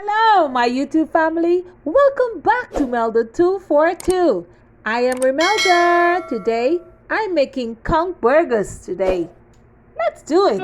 Hello, my YouTube family. Welcome back to Melda 242. I am Melda. Today, I'm making conch burgers today. Let's do it.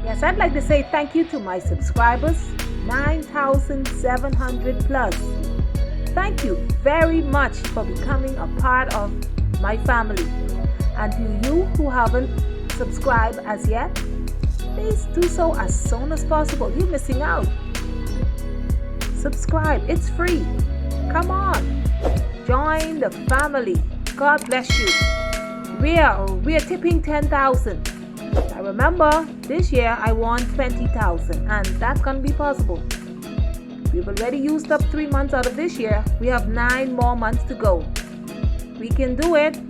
Yes, I'd like to say thank you to my subscribers, 9,700 plus. Thank you very much for becoming a part of my family. And to you who haven't subscribed as yet, please do so as soon as possible. You're missing out. Subscribe, it's free. Come on, join the family. God bless you. We are tipping 10,000. I remember this year I won 20,000, and that's gonna be possible. We've already used up 3 months out of this year. We have 9 more months to go. We can do it.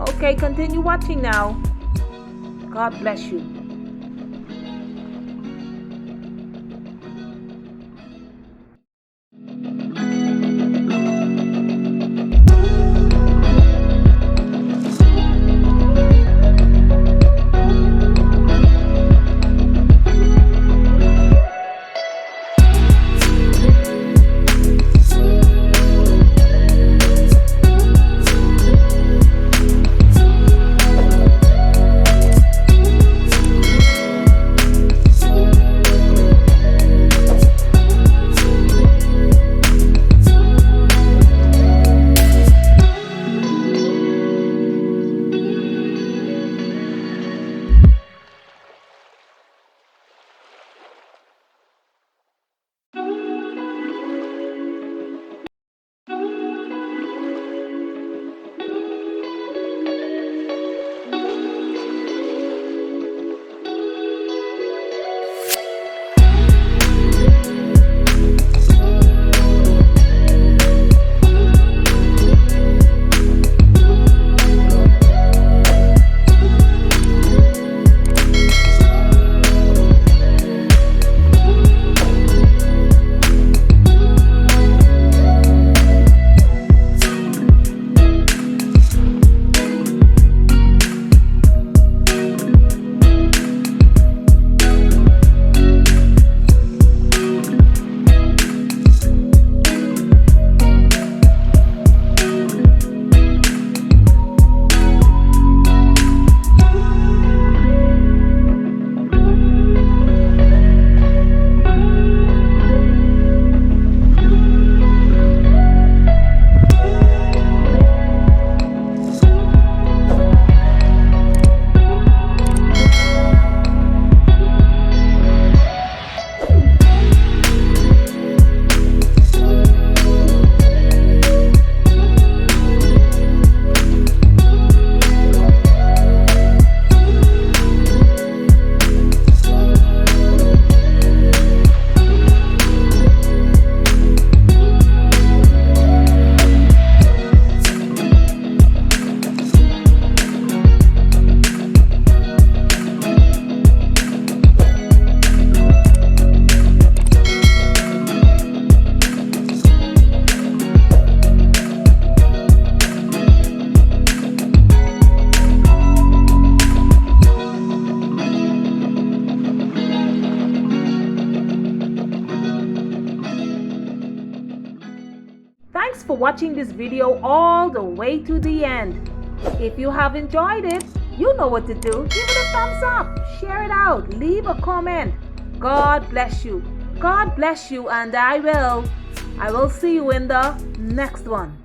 Okay, continue watching now. God bless you. watching this video all the way to the end. If you have enjoyed it, you know what to do. Give it a thumbs up, share it out, leave a comment. God bless you. God bless you, and I will see you in the next one.